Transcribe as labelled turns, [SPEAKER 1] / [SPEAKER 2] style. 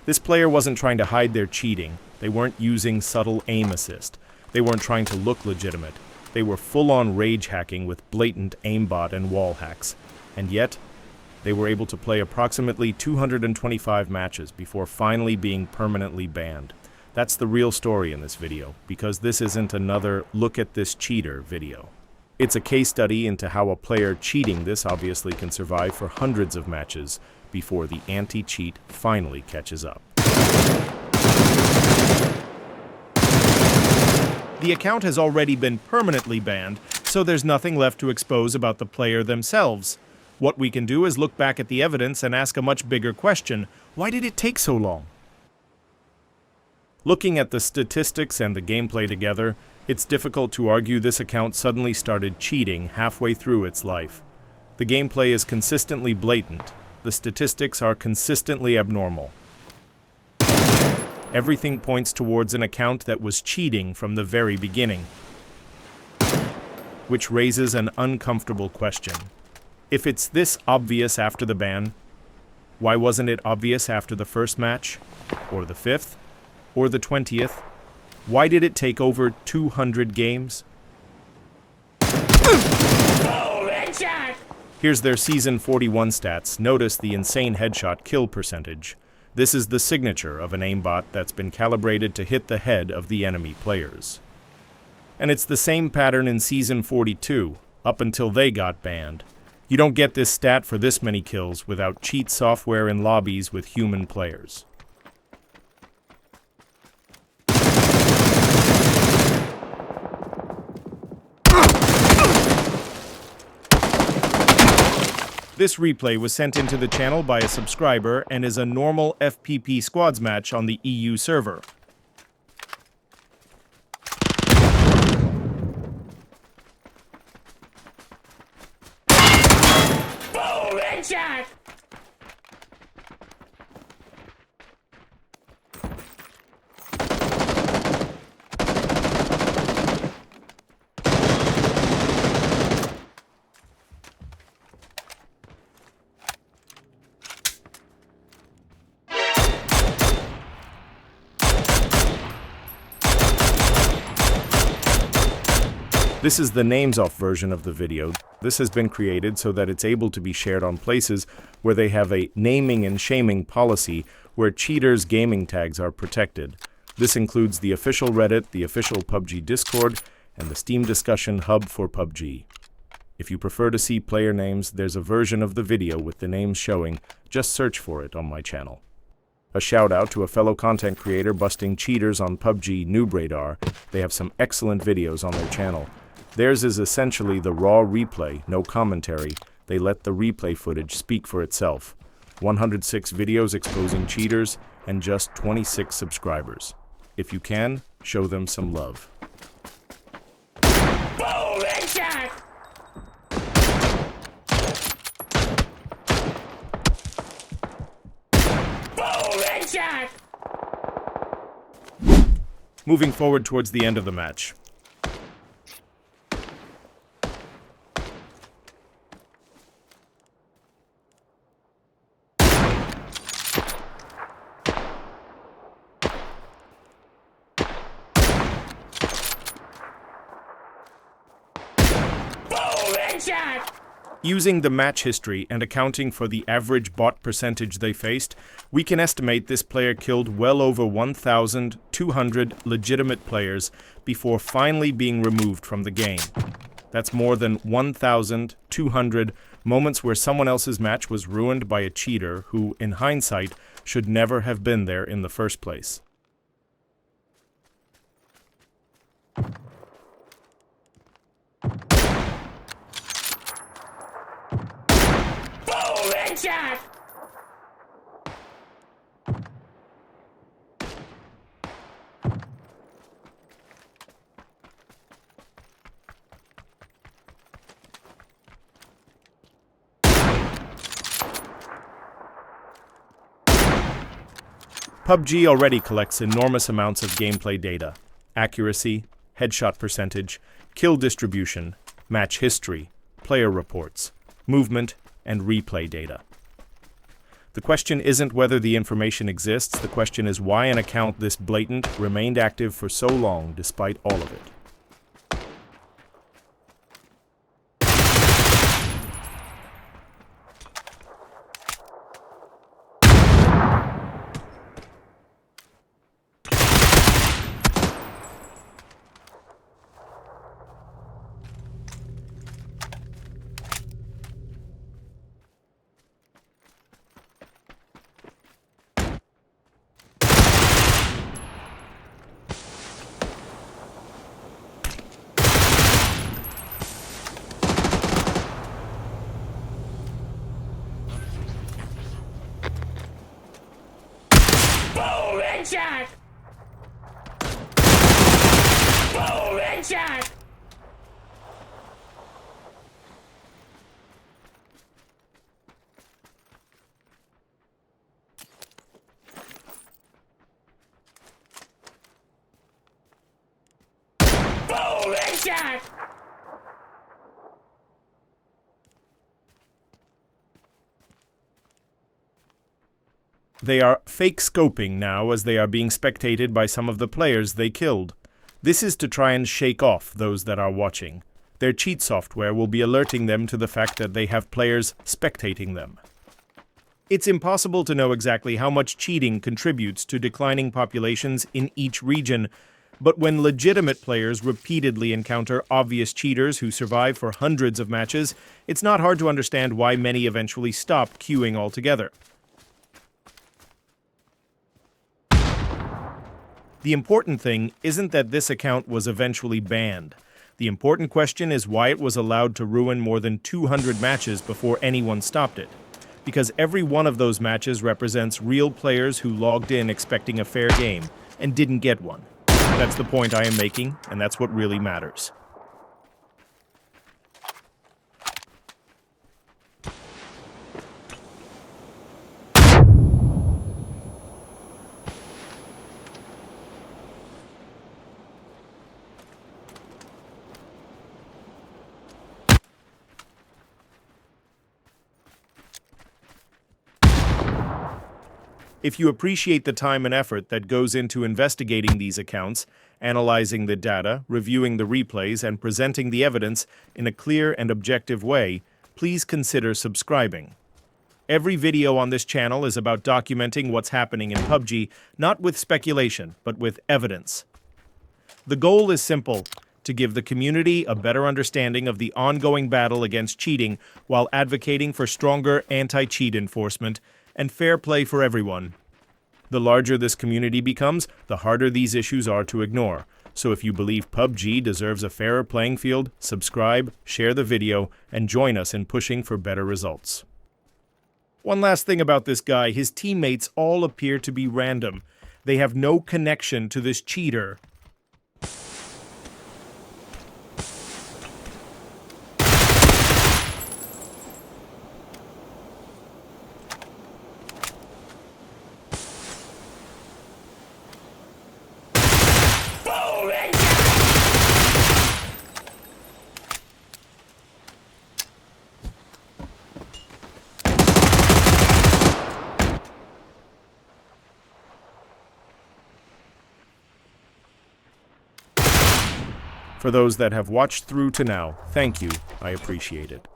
[SPEAKER 1] This player wasn't trying to hide their cheating. They weren't using subtle aim assist. They weren't trying to look legitimate. They were full-on rage hacking with blatant aimbot and wall hacks. And yet, they were able to play approximately 225 matches before finally being permanently banned. That's the real story in this video, because this isn't another "look at this cheater" video. It's a case study into how a player cheating this obviously can survive for hundreds of matches before the anti-cheat finally catches up. The account has already been permanently banned, so there's nothing left to expose about the player themselves. What we can do is look back at the evidence and ask a much bigger question: why did it take so long? Looking at the statistics and the gameplay together, it's difficult to argue this account suddenly started cheating halfway through its life. The gameplay is consistently blatant. The statistics are consistently abnormal. Everything points towards an account that was cheating from the very beginning, which raises an uncomfortable question. If it's this obvious after the ban, why wasn't it obvious after the first match, or the 5th, or the 20th? Why did it take over 200 games? Here's their Season 41 stats. Notice the insane headshot kill percentage. This is the signature of an aimbot that's been calibrated to hit the head of the enemy players. And it's the same pattern in Season 42, up until they got banned. You don't get this stat for this many kills without cheat software in lobbies with human players. This replay was sent into the channel by a subscriber and is a normal FPP squads match on the EU server.
[SPEAKER 2] Boom! Headshot!
[SPEAKER 1] This is the names off version of the video. This has been created so that it's able to be shared on places where they have a naming and shaming policy where cheaters' gaming tags are protected. This includes the official Reddit, the official PUBG Discord, and the Steam discussion hub for PUBG. If you prefer to see player names, there's a version of the video with the names showing. Just search for it on my channel. A shout out to a fellow content creator busting cheaters on PUBG, Noob Radar. They have some excellent videos on their channel. Theirs is essentially the raw replay, no commentary. They let the replay footage speak for itself. 106 videos exposing cheaters, and just 26 subscribers. If you can, show them some love.
[SPEAKER 2] Boom! Headshot! Boom! Headshot!
[SPEAKER 1] Moving forward towards the end of the match. Using the match history and accounting for the average bot percentage they faced, we can estimate this player killed well over 1,200 legitimate players before finally being removed from the game. That's more than 1,200 moments where someone else's match was ruined by a cheater who, in hindsight, should never have been there in the first place.
[SPEAKER 2] Headshot!
[SPEAKER 1] PUBG already collects enormous amounts of gameplay data: accuracy, headshot percentage, kill distribution, match history, player reports, movement, and replay data. The question isn't whether the information exists, the question is why an account this blatant remained active for so long despite all of it.
[SPEAKER 2] Boom! Headshot! Boom! Headshot! Boom! Headshot!
[SPEAKER 1] They are fake scoping now as they are being spectated by some of the players they killed. This is to try and shake off those that are watching. Their cheat software will be alerting them to the fact that they have players spectating them. It's impossible to know exactly how much cheating contributes to declining populations in each region, but when legitimate players repeatedly encounter obvious cheaters who survive for hundreds of matches, it's not hard to understand why many eventually stop queuing altogether. The important thing isn't that this account was eventually banned. The important question is why it was allowed to ruin more than 200 matches before anyone stopped it. Because every one of those matches represents real players who logged in expecting a fair game and didn't get one. That's the point I am making, and that's what really matters. If you appreciate the time and effort that goes into investigating these accounts, analyzing the data, reviewing the replays, and presenting the evidence in a clear and objective way, please consider subscribing. Every video on this channel is about documenting what's happening in PUBG, not with speculation, but with evidence. The goal is simple: to give the community a better understanding of the ongoing battle against cheating while advocating for stronger anti-cheat enforcement and fair play for everyone. The larger this community becomes, the harder these issues are to ignore. So if you believe PUBG deserves a fairer playing field, subscribe, share the video, and join us in pushing for better results. One last thing about this guy: his teammates all appear to be random. They have no connection to this cheater. For those that have watched through to now, thank you. I appreciate it.